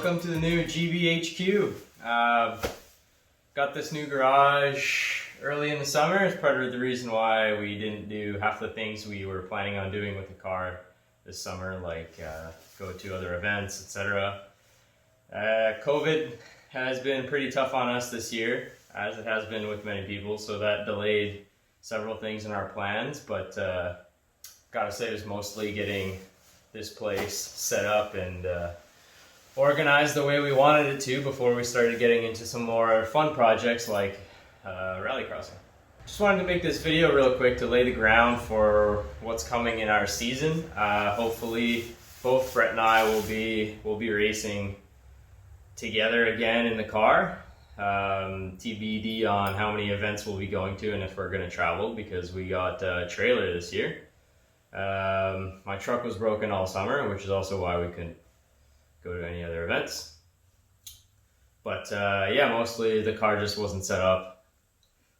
welcome to the new GBHQ. Got this new garage early in the summer. It's part of the reason why we didn't do half the things we were planning on doing with the car this summer, like go to other events, etc. COVID has been pretty tough on us this year, as it has been with many people, so that delayed several things in our plans, but gotta say it was mostly getting this place set up and organized the way we wanted it to before we started getting into some more fun projects like rallycrossing. Just wanted to make this video real quick to lay the ground for what's coming in our season. Hopefully both Brett and I will be racing together again in the car. TBD on how many events we'll be going to and if we're going to travel, because we got a trailer this year. My truck was broken all summer, which is also why we couldn't go to any other events. But yeah, mostly the car just wasn't set up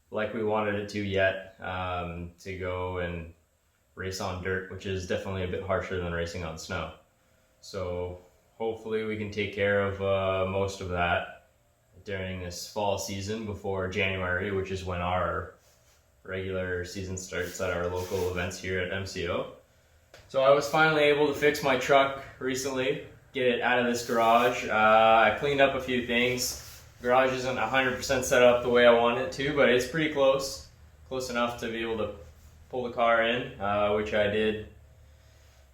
like we wanted it to yet, to go and race on dirt, which is definitely a bit harsher than racing on snow. So hopefully we can take care of most of that during this fall season before January, which is when our regular season starts at our local events here at MCO. So I was finally able to fix my truck recently, get it out of this garage. I cleaned up a few things. Garage isn't 100% set up the way I want it to, but it's pretty close enough to be able to pull the car in, which I did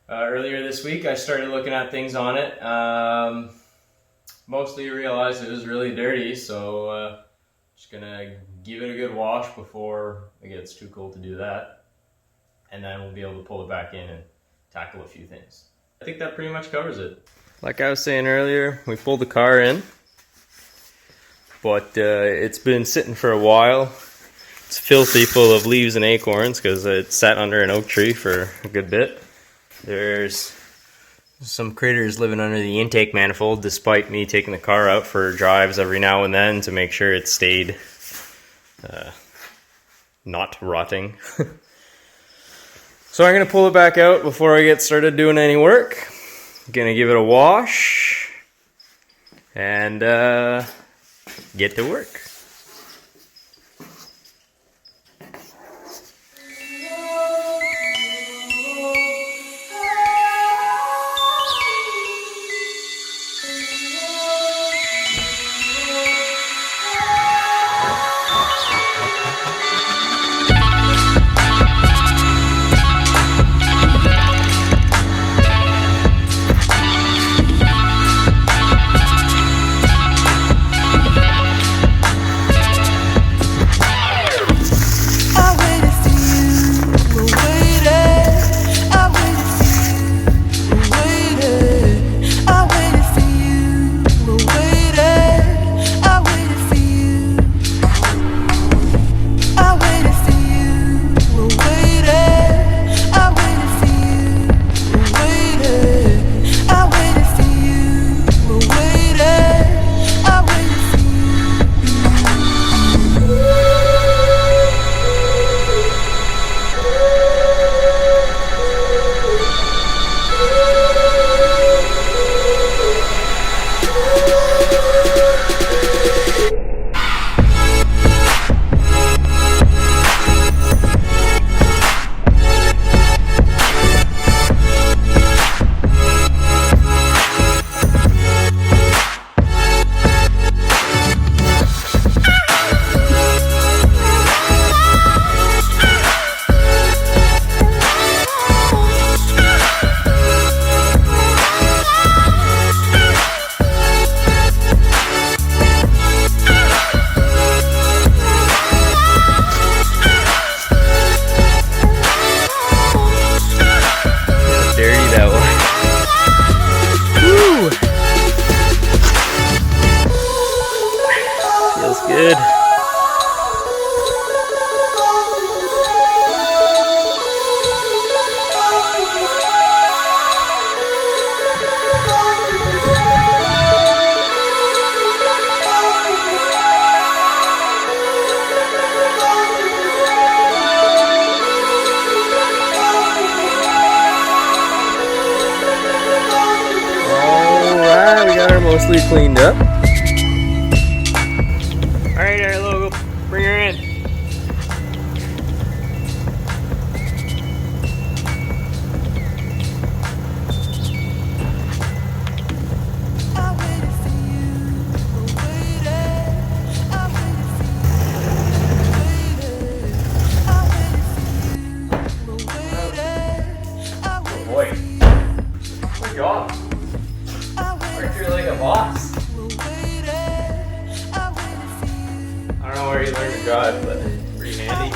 earlier this week. I started looking at things on it. Mostly realized it was really dirty, so just gonna give it a good wash before it gets too cold to do that, and then we'll be able to pull it back in and tackle a few things. I think that pretty much covers it. Like I was saying earlier, we pulled the car in, but it's been sitting for a while. It's filthy full of leaves and acorns because it sat under an oak tree for a good bit. There's some critters living under the intake manifold, despite me taking the car out for drives every now and then to make sure it stayed not rotting. So I'm going to pull it back out before I get started doing any work. Going to give it a wash and get to work. mostly cleaned up. Alright, Arlo, go bring her in. Boy, good job. Aren't you like a boss? I don't know where you learned to drive, but it's pretty handy.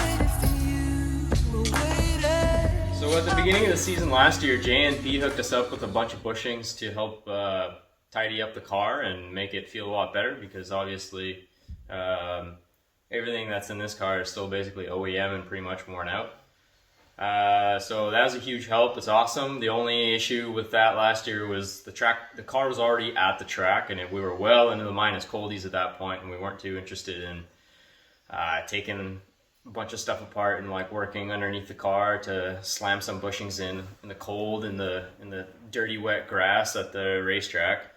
So at the beginning of the season last year, J&P hooked us up with a bunch of bushings to help tidy up the car and make it feel a lot better, because obviously everything that's in this car is still basically OEM and pretty much worn out. So that was a huge help. It's awesome. The only issue with that last year was the car was already at the track, and we were well into the minus coldies at that point, and we weren't too interested in taking a bunch of stuff apart and like working underneath the car to slam some bushings in the cold, in the dirty wet grass at the racetrack.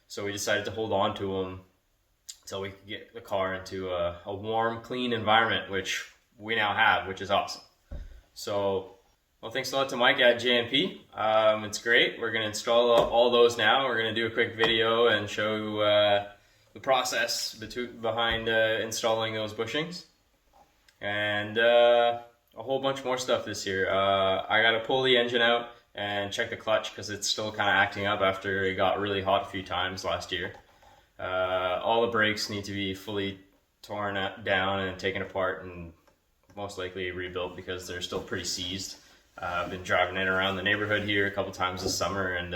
So we decided to hold on to them until we could get the car into a warm, clean environment, which we now have, which is awesome. So, well, thanks a lot to Mike at J&P. It's great. We're going to install all those now. We're going to do a quick video and show the process behind installing those bushings. And a whole bunch more stuff this year. I got to pull the engine out and check the clutch because it's still kind of acting up after it got really hot a few times last year. All the brakes need to be fully torn down and taken apart and most likely rebuilt because they're still pretty seized. I've been driving it around the neighborhood here a couple times this summer, and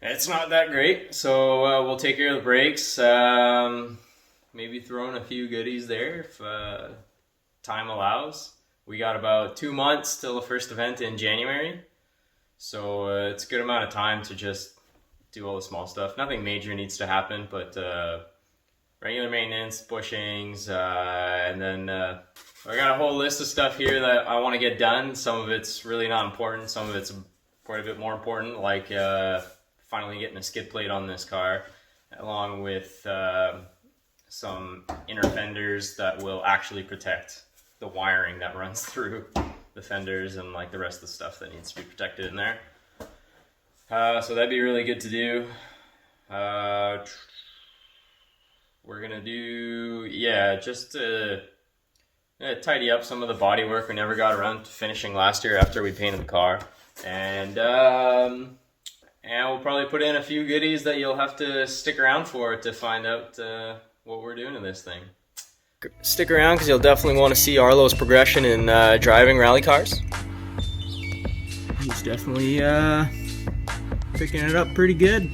it's not that great. So we'll take care of the brakes. Maybe throw in a few goodies there if time allows. We got about 2 months till the first event in January, so it's a good amount of time to just do all the small stuff. Nothing major needs to happen, but regular maintenance, bushings, and then I got a whole list of stuff here that I want to get done. Some of it's really not important. Some of it's quite a bit more important, like finally getting a skid plate on this car, along with some inner fenders that will actually protect the wiring that runs through the fenders and like the rest of the stuff that needs to be protected in there. So that'd be really good to do. We're gonna do, just tidy up some of the body work we never got around to finishing last year after we painted the car, and we'll probably put in a few goodies that you'll have to stick around for to find out what we're doing to this thing. Stick around because you'll definitely want to see Arlo's progression in driving rally cars. He's definitely picking it up pretty good.